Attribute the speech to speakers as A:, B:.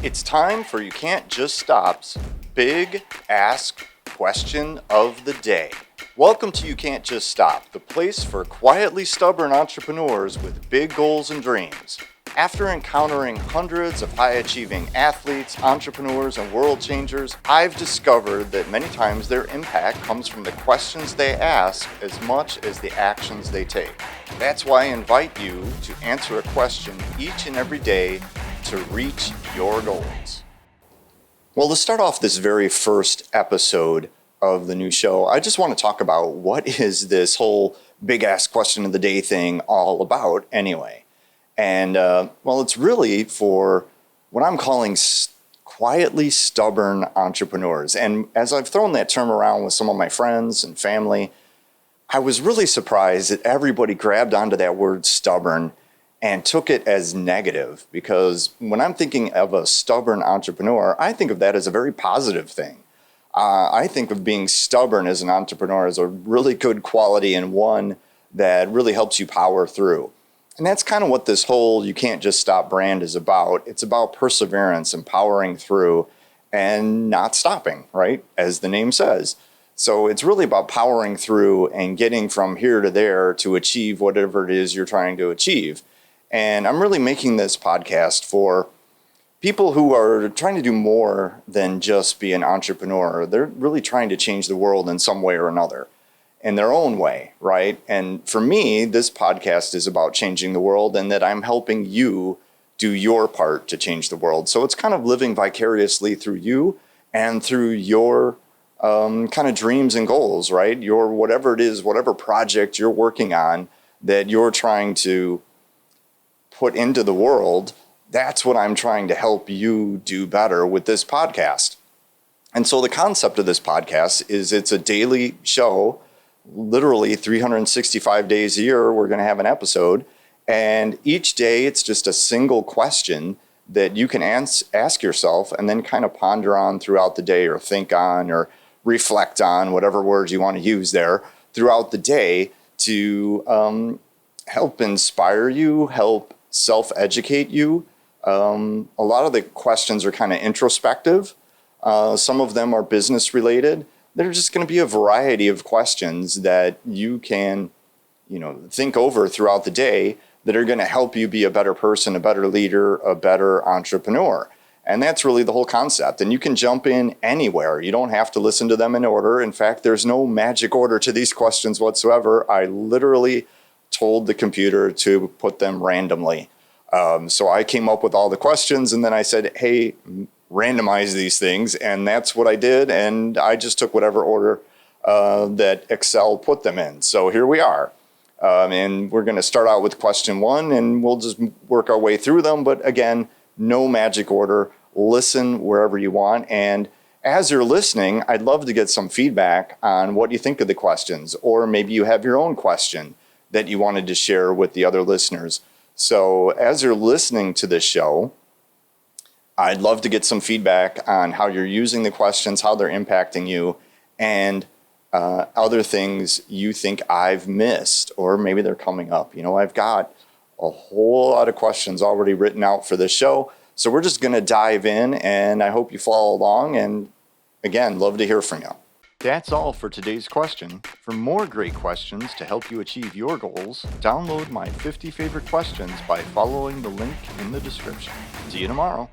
A: It's time for You Can't Just Stop's Big Ask Question of the Day. Welcome to You Can't Just Stop, the place for quietly stubborn entrepreneurs with big goals and dreams. After encountering hundreds of high-achieving athletes, entrepreneurs, and world changers, I've discovered that many times their impact comes from the questions they ask as much as the actions they take. That's why I invite you to answer a question each and every day to reach your goals. Well, to start off this very first episode of the new show, I just want to talk about what is this whole big ass question of the day thing all about anyway. And well, it's really for what I'm calling quietly stubborn entrepreneurs. And as I've thrown that term around with some of my friends and family, I was really surprised that everybody grabbed onto that word stubborn and took it as negative, because when I'm thinking of a stubborn entrepreneur, I think of that as a very positive thing. I think of being stubborn as an entrepreneur as a really good quality and one that really helps you power through. And that's kind of what this whole You Can't Just Stop brand is about. It's about perseverance and powering through and not stopping, right? As the name says. So it's really about powering through and getting from here to there to achieve whatever it is you're trying to achieve. And I'm really making this podcast for people who are trying to do more than just be an entrepreneur. They're really trying to change the world in some way or another, in their own way, right? And for me, this podcast is about changing the world, and that I'm helping you do your part to change the world. So it's kind of living vicariously through you and through your kind of dreams and goals, right? Your whatever it is, whatever project you're working on that you're trying to put into the world, that's what I'm trying to help you do better with this podcast. And so the concept of this podcast is it's a daily show, literally 365 days a year, we're going to have an episode. And each day it's just a single question that you can ask yourself and then kind of ponder on throughout the day, or think on, or reflect on, whatever words you want to use there throughout the day to help inspire you, help self-educate you. A lot of the questions are kind of introspective. Some of them are business related. They're just going to be a variety of questions that you can, think over throughout the day that are going to help you be a better person, a better leader, a better entrepreneur. And that's really the whole concept. And you can jump in anywhere. You don't have to listen to them in order. In fact, there's no magic order to these questions whatsoever. I literally told the computer to put them randomly. So I came up with all the questions, and then I said, hey, randomize these things. And that's what I did. And I just took whatever order that Excel put them in. So here we are. And we're going to start out with question one, and we'll just work our way through them. But again, no magic order. Listen wherever you want. And as you're listening, I'd love to get some feedback on what you think of the questions, or maybe you have your own question that you wanted to share with the other listeners. So as you're listening to this show, I'd love to get some feedback on how you're using the questions, how they're impacting you, and other things you think I've missed, or maybe they're coming up. I've got a whole lot of questions already written out for this show. So we're just going to dive in, and I hope you follow along. And again, love to hear from you. That's all for today's question. For more great questions to help you achieve your goals, download my 50 favorite questions by following the link in the description. See you tomorrow.